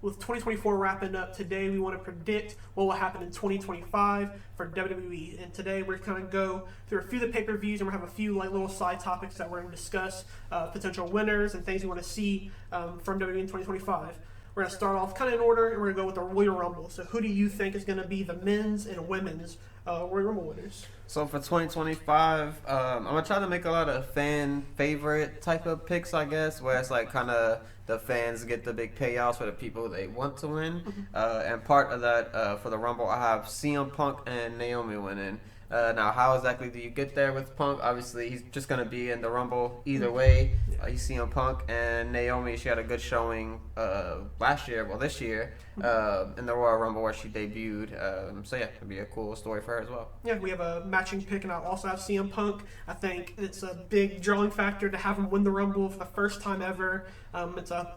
with 2024 wrapping up today, we want to predict what will happen in 2025 for WWE. And today we're going to go through a few of the pay-per-views, and we're going to have a few like little side topics that we're going to discuss, potential winners and things we want to see from WWE in 2025. We're going to start off kind of in order, and we're going to go with the Royal Rumble. So who do you think is going to be the men's and women's Royal Rumble winners? So for 2025, I'm going to try to make a lot of fan favorite type of picks, I guess, where it's like kind of the fans get the big payouts for the people they want to win. And part of that for the Rumble, I have CM Punk and Naomi winning. Now, how exactly do you get there with Punk? Obviously, he's just going to be in the Rumble either way. He's CM Punk, and Naomi, she had a good showing this year, in the Royal Rumble where she debuted. So, yeah, it'll be a cool story for her as well. Yeah, we have a matching pick, and I also have CM Punk. I think it's a big drawing factor to have him win the Rumble for the first time ever. It's a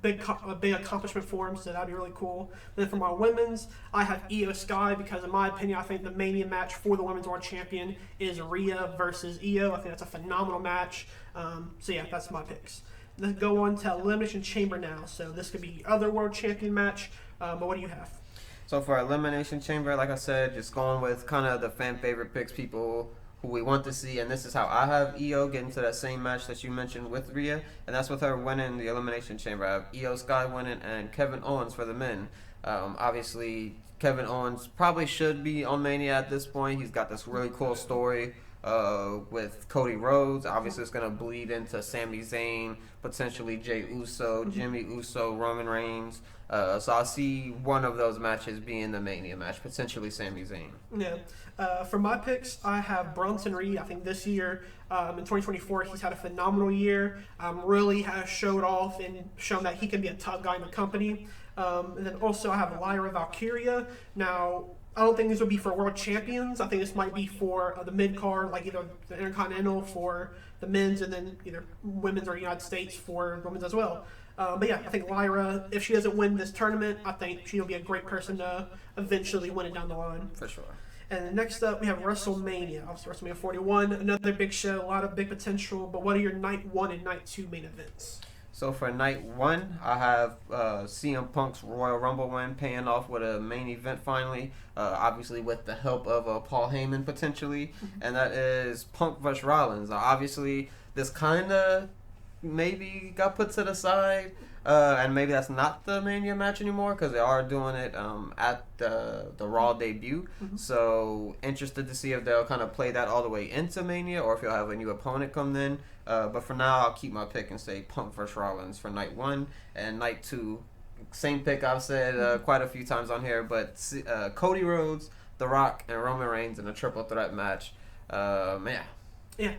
big accomplishment for him, so that'd be really cool. Then for my women's, I have Io Sky because, in my opinion, I think the Mania match for the Women's World Champion is Rhea versus Io. I think that's a phenomenal match. So yeah, that's my picks. Let's go on to Elimination Chamber now. So this could be other World Champion match. But what do you have? So for Elimination Chamber, like I said, just going with kind of the fan favorite picks, people who we want to see, and this is how I have Io getting to that same match that you mentioned with Rhea, and that's with her winning the Elimination Chamber. I have Io Sky winning and Kevin Owens for the men. Obviously, Kevin Owens probably should be on Mania at this point. He's got this really cool story with Cody Rhodes. Obviously, it's going to bleed into Sami Zayn, potentially Jey Uso, Jimmy Uso, Roman Reigns. So I'll see one of those matches being the Mania match, potentially Sami Zayn. Yeah. For my picks, I have Bronson Reed. I think this year, in 2024, he's had a phenomenal year. Really has showed off and shown that he can be a top guy in the company. And then also I have Lyra Valkyria. Now, I don't think this would be for world champions. I think this might be for the mid-card, like either the Intercontinental for the men's and then either women's or United States for women's as well. But yeah, I think Lyra, if she doesn't win this tournament, I think she'll be a great person to eventually win it down the line. For sure. And next up, we have WrestleMania. Obviously, WrestleMania 41, another big show, a lot of big potential. But what are your night 1 and night 2 main events? So for night 1, I have CM Punk's Royal Rumble win paying off with a main event finally, obviously with the help of Paul Heyman potentially, and that is Punk vs. Rollins. Obviously, this kind of maybe got put to the side, and maybe that's not the Mania match anymore because they are doing it at the Raw debut. So interested to see if they'll kind of play that all the way into Mania or if you'll have a new opponent come in. But for now, I'll keep my pick and say Punk vs. Rollins for night 1 and night 2. Same pick I've said quite a few times on here, but Cody Rhodes, The Rock, and Roman Reigns in a triple threat match. Yeah,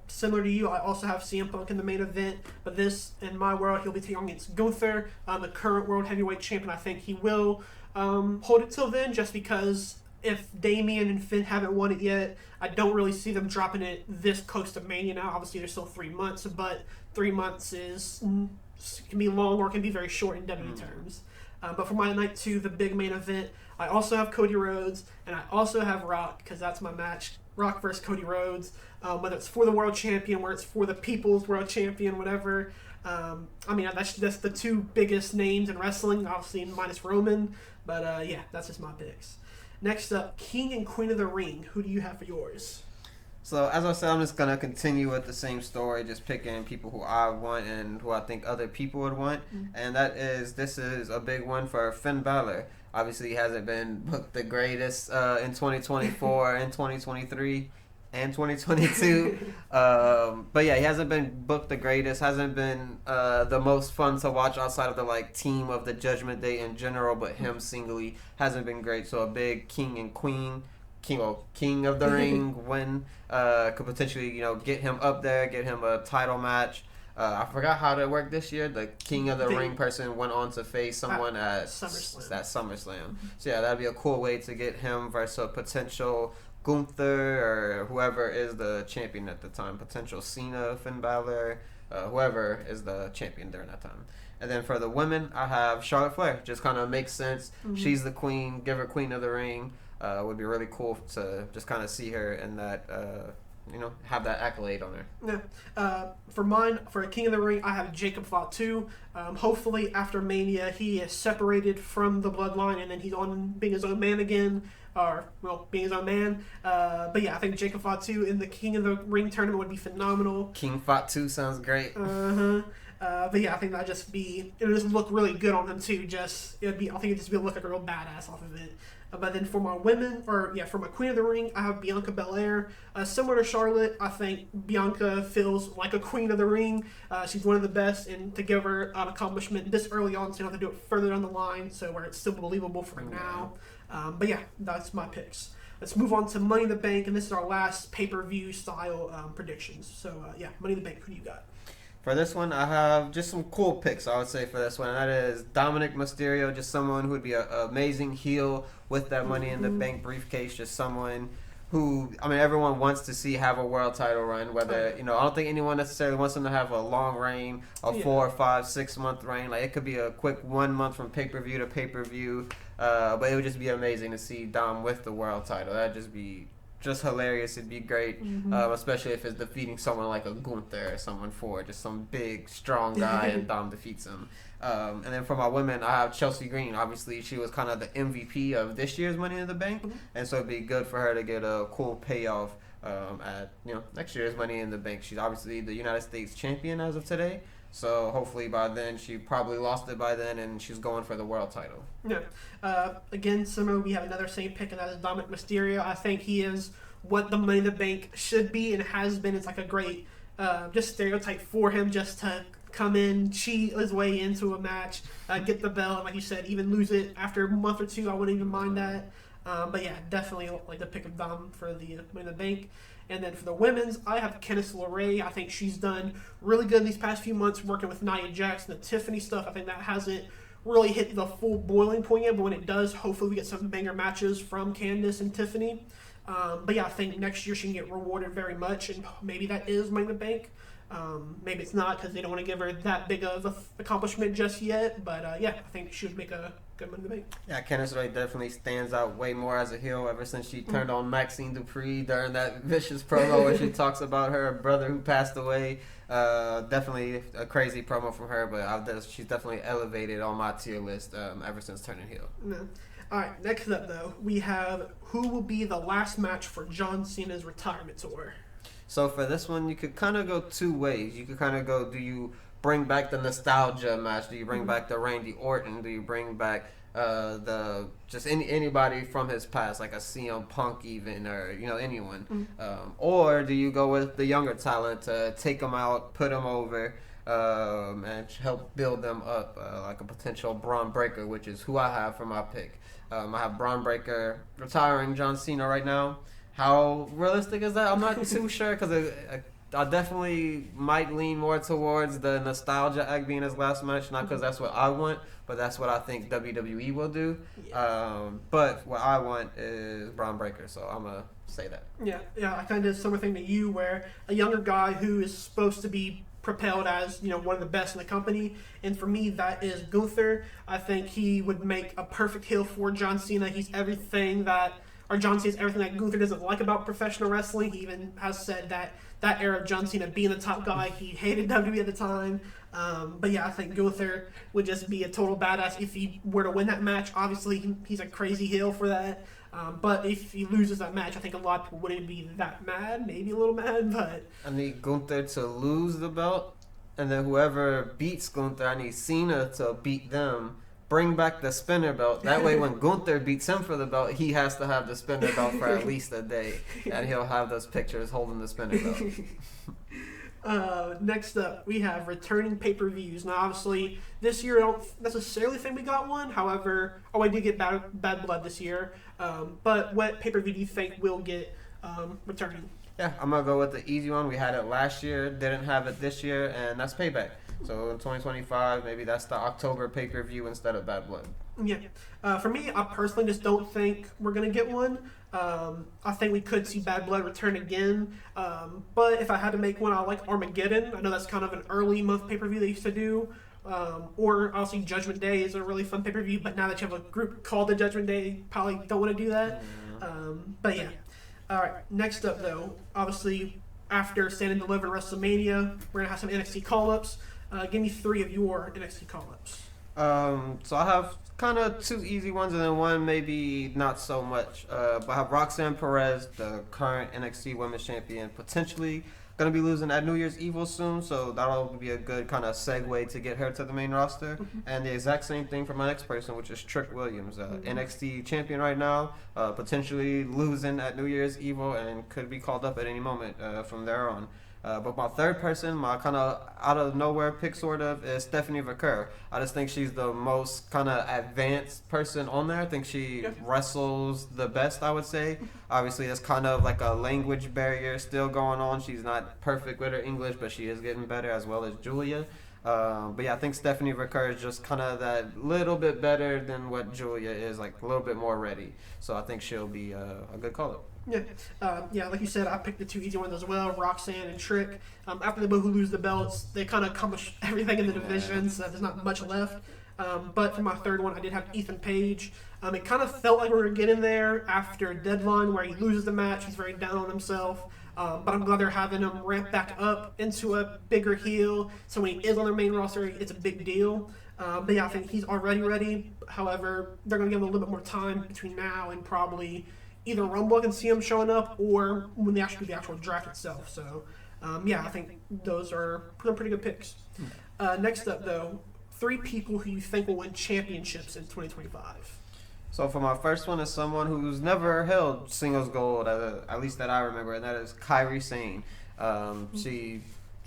similar to you, I also have CM Punk in the main event, but this, in my world, he'll be taking against Gunther, the current World Heavyweight Champion. I think he will hold it till then, just because if Damian and Finn haven't won it yet, I don't really see them dropping it this close to Mania now. Obviously, there's still 3 months, but 3 months can be long or can be very short in WWE terms. But for my night 2, the big main event, I also have Cody Rhodes, and I also have Rock, because that's my match. Rock versus Cody Rhodes, whether it's for the World Champion, whether it's for the People's World Champion, whatever. That's the 2 biggest names in wrestling, obviously minus Roman. But yeah, that's just my picks. Next up, King and Queen of the Ring. Who do you have for yours? So, as I said, I'm just going to continue with the same story, just picking people who I want and who I think other people would want. And this is a big one for Finn Balor. Obviously, he hasn't been booked the greatest in 2024 and 2023 and 2022. But yeah, he hasn't been booked the greatest, hasn't been the most fun to watch outside of the team of the Judgment Day in general, but him singly hasn't been great. So a big King and Queen, King of the Ring win could potentially, get him up there, get him a title match. I forgot how that worked this year. The King of the Ring person went on to face someone at SummerSlam. So yeah, that'd be a cool way to get him versus a potential Gunther or whoever is the champion at the time. Potential Cena, Finn Balor, whoever is the champion during that time. And then for the women, I have Charlotte Flair. Just kind of makes sense. She's the queen. Give her Queen of the Ring. Would be really cool to just kind of see her in that have that accolade on her. For mine, for a King of the Ring, I have Jacob Fatu. Hopefully, after Mania, he is separated from the bloodline and then he's on being his own man again. Being his own man. But yeah, I think Jacob Fatu in the King of the Ring tournament would be phenomenal. King Fatu sounds great. But yeah, I think it'll just look really good on him too. I think it'd just be look like a real badass off of it. But then for my women, for my Queen of the Ring, I have Bianca Belair. Similar to Charlotte, I think Bianca feels like a Queen of the Ring. She's one of the best, and to give her an accomplishment this early on, so you don't have to do it further down the line, so where it's still believable for now. But yeah, that's my picks. Let's move on to Money in the Bank, and this is our last pay-per-view style predictions. So Money in the Bank, who do you got? For this one, I have just some cool picks, I would say, for this one. And that is Dominic Mysterio, just someone who would be an amazing heel with that Money in the Bank briefcase. Just someone who, everyone wants to see have a world title run. Whether, I don't think anyone necessarily wants them to have a long reign, a 4, 5, 6 month reign. Like, it could be a quick 1 month from pay-per-view to pay-per-view. But it would just be amazing to see Dom with the world title. That'd just be hilarious. It'd be great, especially if it's defeating someone like a Gunther or someone for just some big strong guy and Dom defeats him. And then for my women, I have Chelsea Green. Obviously, she was kind of the MVP of this year's Money in the Bank, and so it'd be good for her to get a cool payoff at next year's Money in the Bank. She's obviously the United States champion as of today. So hopefully by then, she probably lost it by then, and she's going for the world title. Again, similar, we have another same pick, and that is Dominic Mysterio. I think he is what the Money in the Bank should be and has been. It's like a great just stereotype for him, just to come in, cheat his way into a match, get the belt, and like you said, even lose it after a month or two. I wouldn't even mind that. But yeah, definitely like the pick of Dom for the Money in the Bank. And then for the women's, I have Candice LeRae. I think she's done really good in these past few months working with Nia Jax and the Tiffany stuff. I think that hasn't really hit the full boiling point yet, but when it does, hopefully we get some banger matches from Candice and Tiffany. But yeah, I think next year she can get rewarded very much, and maybe that is Money in the Bank. Maybe it's not because they don't want to give her that big of an accomplishment just yet. But I think she would make a good Money in the Bank. Yeah, Candice LeRae definitely stands out way more as a heel ever since she turned on Maxine Dupree during that vicious promo where she talks about her brother who passed away. Definitely a crazy promo from her, but she's definitely elevated on my tier list ever since turning heel. No. All right, next up, though, we have who will be the last match for John Cena's retirement tour. So for this one, you could kind of go two ways. You could kind of go, do you bring back the nostalgia match? Do you bring back the Randy Orton? Do you bring back anybody from his past, like a CM Punk even, or anyone? Or do you go with the younger talent to take them out, put them over, and help build them up, like a potential Braun Breaker, which is who I have for my pick. I have Braun Breaker retiring John Cena right now. How realistic is that? I'm not too sure, because I definitely might lean more towards the nostalgia act being his last match, not because that's what I want, but that's what I think WWE will do. But what I want is Braun Breaker, so I'm going to say that. Yeah, I kind of did a similar thing to you, where a younger guy who is supposed to be propelled as one of the best in the company, and for me that is Gunther. I think he would make a perfect heel for John Cena. He's everything that, or John Cena's everything that Gunther doesn't like about professional wrestling. He even has said that era of John Cena being the top guy, he hated WWE at the time. But yeah, I think Gunther would just be a total badass if he were to win that match. Obviously, he's a crazy heel for that. But if he loses that match, I think a lot of people wouldn't be that mad, maybe a little mad, but... I need Gunther to lose the belt, and then whoever beats Gunther, I need Cena to beat them, bring back the spinner belt. That way when Gunther beats him for the belt, he has to have the spinner belt for at least a day, and he'll have those pictures holding the spinner belt. Next up, we have returning pay-per-views. Now, obviously, this year I don't necessarily think we got one. However, I did get Bad Blood this year. But what pay-per-view do you think will get returning? Yeah, I'm going to go with the easy one. We had it last year, didn't have it this year, and that's Payback. So in 2025, maybe that's the October pay-per-view instead of Bad Blood. Yeah. For me, I personally just don't think we're going to get one. I think we could see Bad Blood return again. But if I had to make one, I like Armageddon. I know that's kind of an early month pay-per-view they used to do. Or obviously Judgment Day is a really fun pay-per-view, but now that you have a group called the Judgment Day, probably don't want to do that. But yeah. All right, next up though, obviously after Stand and Deliver WrestleMania. We're going to have some NXT call-ups. Give me 3 of your NXT call-ups. So I have kind of 2 easy ones and then one maybe not so much. But I have Roxanne Perez, the current NXT Women's Champion, potentially going to be losing at New Year's Evil soon, so that'll be a good kind of segue to get her to the main roster. And the exact same thing for my next person, which is Trick Williams, NXT champion right now, potentially losing at New Year's Evil and could be called up at any moment from there on. But my third person, my kind of out of nowhere pick sort of, is Stephanie Vaquer. I just think she's the most kind of advanced person on there. I think she wrestles the best, I would say. Obviously, there's kind of like a language barrier still going on. She's not perfect with her English, but she is getting better, as well as Julia. But yeah, I think Stephanie Vaquer is just kind of that little bit better than what Julia is, like a little bit more ready. So I think she'll be a good call-up. Yeah, like you said, I picked the 2 easy ones as well, Roxanne and Trick. After they both lose the belts, they kind of accomplish everything in the division, so there's not much left. But for my third one, I did have Ethan Page. It kind of felt like we were getting there after Deadline, where he loses the match. He's very down on himself. But I'm glad they're having him ramp back up into a bigger heel. So when he is on their main roster, it's a big deal. But yeah, I think he's already ready. However, they're going to give him a little bit more time between now and probably either Rumble I can see him showing up, or when they actually do the actual draft itself. So, yeah, I think those are pretty good picks. Next up, though, 3 people who you think will win championships in 2025. So for my first one is someone who's never held singles gold, at least that I remember, and that is Kairi Sane. She's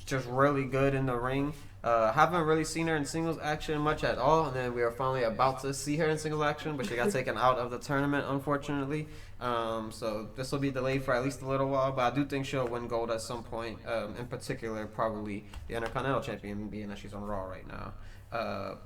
just really good in the ring. Haven't really seen her in singles action much at all, and then we are finally about to see her in singles action, but she got taken out of the tournament, unfortunately. So this will be delayed for at least a little while, but I do think she'll win gold at some point, in particular probably the Intercontinental Champion, being that she's on Raw right now.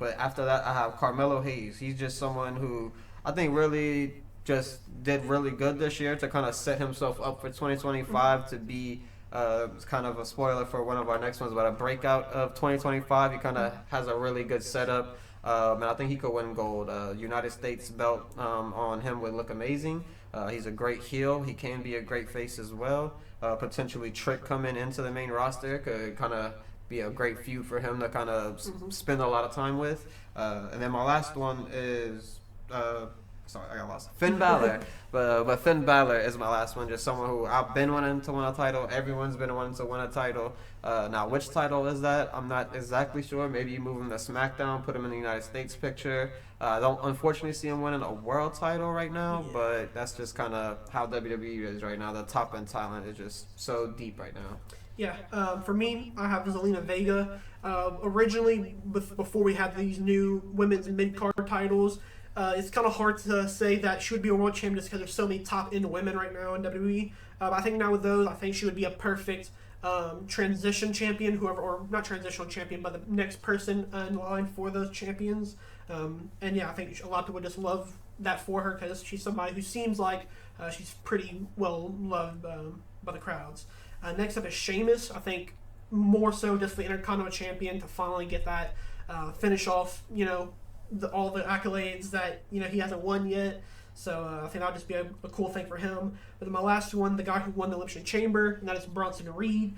But after that, I have Carmelo Hayes. He's just someone who I think really just did really good this year to kind of set himself up for 2025 to be it's kind of a spoiler for one of our next ones, but a breakout of 2025. He kind of has a really good setup, and I think he could win gold. United States belt on him would look amazing. He's a great heel. He can be a great face as well. Potentially Trick coming into the main roster could kind of be a great feud for him to kind of spend a lot of time with. And then my last one is... sorry, I got lost. Finn Balor. But Finn Balor is my last one. Just someone who I've been wanting to win a title. Everyone's been wanting to win a title. Now, which title is that? I'm not exactly sure. Maybe you move him to SmackDown, put him in the United States picture. I don't unfortunately see him winning a world title right now, but that's just kind of how WWE is right now. The top end talent is just so deep right now. Yeah, for me, I have Zelina Vega. Originally, before we had these new women's mid-card titles, it's kind of hard to say that she would be a world champion just because there's so many top-end women right now in WWE. I think now with those, I think she would be a perfect transition champion, whoever, or not transitional champion, but the next person in line for those champions. And yeah, I think a lot of people would just love that for her because she's somebody who seems like she's pretty well loved by the crowds. Next up is Sheamus. I think more so just the Intercontinental Champion to finally get that finish off, all the accolades that he hasn't won yet. So I think that'll just be a cool thing for him. But then my last one, the guy who won the Elimination Chamber, and that is Bronson Reed.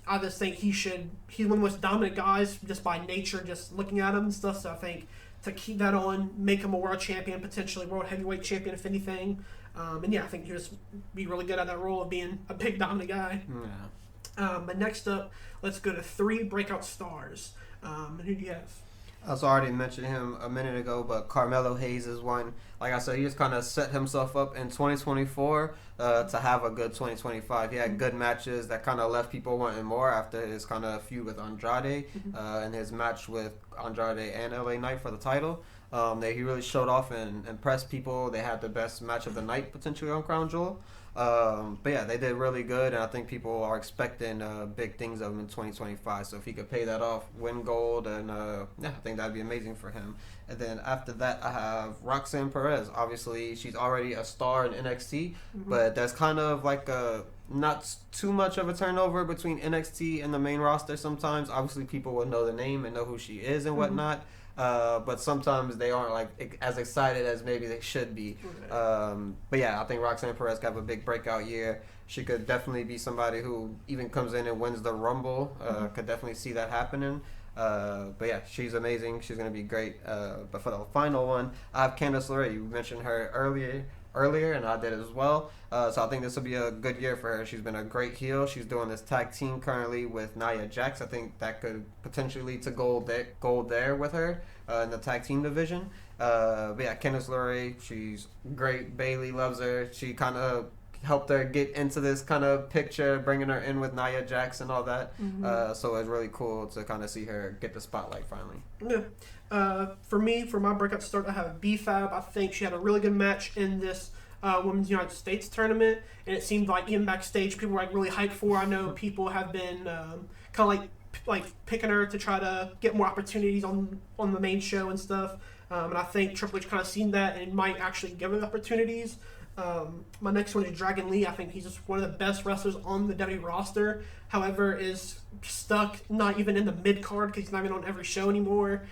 I just think he's one of the most dominant guys just by nature, just looking at him and stuff. So I think to keep that on, make him a world champion, potentially world heavyweight champion if anything. And yeah, I think he'll just be really good at that role of being a big dominant guy. Yeah. But next up, let's go to 3 breakout stars. And who do you have? I was already mentioned him a minute ago, but Carmelo Hayes is one. Like I said, he just kind of set himself up in 2024 to have a good 2025. He had good matches that kind of left people wanting more after his kind of feud with Andrade and his match with Andrade and LA Knight for the title. That he really showed off and impressed people. They had the best match of the night potentially on Crown Jewel. But yeah, they did really good, and I think people are expecting big things of him in 2025. So if he could pay that off, win gold, and yeah, I think that'd be amazing for him. And then after that, I have Roxanne Perez. Obviously, she's already a star in NXT, but there's kind of like a not too much of a turnover between NXT and the main roster sometimes. Obviously, people will know the name and know who she is and whatnot. but sometimes they aren't like as excited as maybe they should be. But yeah, I think Roxanne Perez could have a big breakout year. She could definitely be somebody who even comes in and wins the Rumble. Could definitely see that happening. But yeah, she's amazing. She's gonna be great. But for the final one, I have Candice LeRae. You mentioned her earlier, and I did as well. So I think this will be a good year for her. She's been a great heel. She's doing this tag team currently with Nia Jax. I think that could potentially lead to gold there with her in the tag team division. But yeah, Candice LeRae, she's great. Bayley loves her. She kind of helped her get into this kind of picture, bringing her in with Nia Jax and all that. So it's really cool to kind of see her get the spotlight finally. Yeah. For me, for my breakout start, I have B-Fab. I think she had a really good match in this Women's United States tournament, and it seemed like even backstage people were like really hyped for her. I know people have been kind of like picking her to try to get more opportunities on the main show and stuff. And I think Triple H kind of seen that and might actually give her opportunities. My next one is Dragon Lee. I think he's just one of the best wrestlers on the WWE roster. However, is stuck not even in the mid card because he's not even on every show anymore.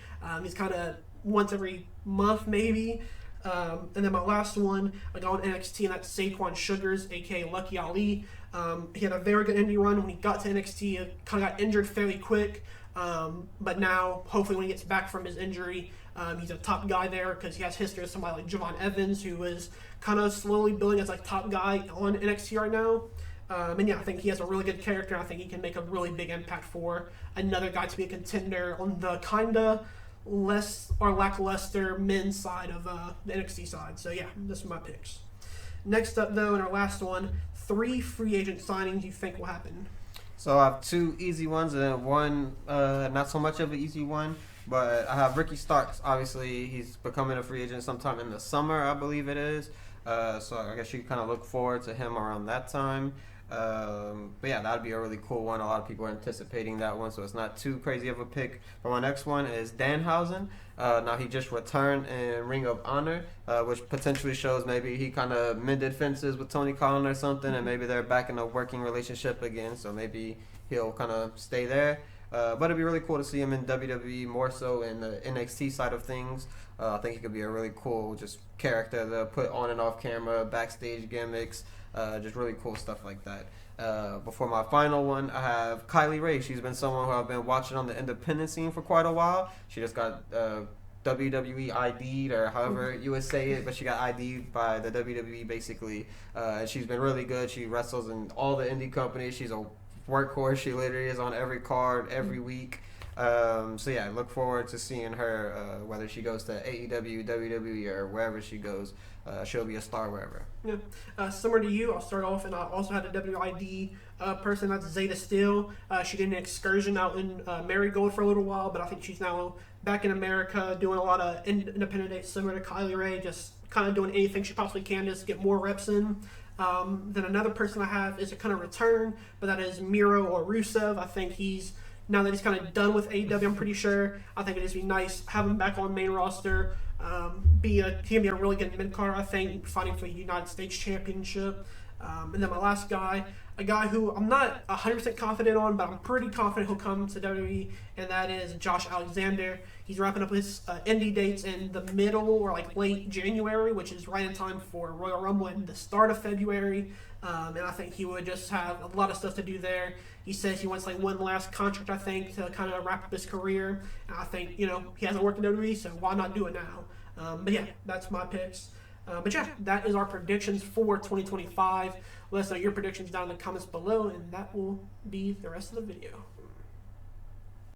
He's kind of once every month maybe. And then my last one, I got on NXT, and that's Saquon Sugars, aka Lucky Ali. He had a very good indie run when he got to NXT. He kind of got injured fairly quick, but now hopefully when he gets back from his injury, he's a top guy there because he has history with somebody like Javon Evans, who is kind of slowly building as like top guy on NXT right now. And yeah, I think he has a really good character. I think he can make a really big impact for another guy to be a contender on the kind of less or lackluster men's side of the NXT side. So yeah, this is my picks. Next up though, in our last one, 3 free agent signings you think will happen. So I have 2 easy ones and one not so much of an easy one. But I have Ricky Starks. Obviously, he's becoming a free agent sometime in the summer, I believe it is. So I guess you kind of look forward to him around that time. But yeah, that would be a really cool one. A lot of people are anticipating that one, so it's not too crazy of a pick. But my next one is Danhausen. Now he just returned in Ring of Honor, which potentially shows maybe he kind of mended fences with Tony Khan or something, and maybe they're back in a working relationship again. So maybe he'll kind of stay there. But it'd be really cool to see him in WWE more so in the NXT side of things. I think he could be a really cool just character to put on and off camera, backstage gimmicks, just really cool stuff like that. Before my final one, I have Kylie Ray. She's been someone who I've been watching on the independent scene for quite a while. She just got WWE ID'd, or however you would say it, but she got ID'd by the WWE basically. She's been really good. She wrestles in all the indie companies. She's a workhorse. She literally is on every card every week. So yeah, I look forward to seeing her, whether she goes to AEW, WWE, or wherever she goes. She'll be a star wherever. Yeah. Similar to you, I'll start off, and I also had a WID person, that's Zeta Steele. She did an excursion out in Marigold for a little while, but I think she's now back in America doing a lot of independent dates similar to Kylie Ray, just kind of doing anything she possibly can just get more reps in. Then another person I have is a kind of return, but that is Miro or Rusev. I think now that he's kind of done with AEW, I'm pretty sure. I think it'd just be nice have him back on main roster. He can be a really good mid-card, I think, fighting for the United States Championship. And then my last guy, a guy who I'm not 100% confident on, but I'm pretty confident he'll come to WWE, and that is Josh Alexander. He's wrapping up his indie dates in the middle or like late January, which is right in time for Royal Rumble in the start of February. And I think he would just have a lot of stuff to do there. He says he wants like one last contract, I think, to kind of wrap up his career. And I think, he hasn't worked in WWE, so why not do it now? But yeah, that's my picks. But yeah, that is our predictions for 2025. Let us know your predictions down in the comments below, and that will be the rest of the video.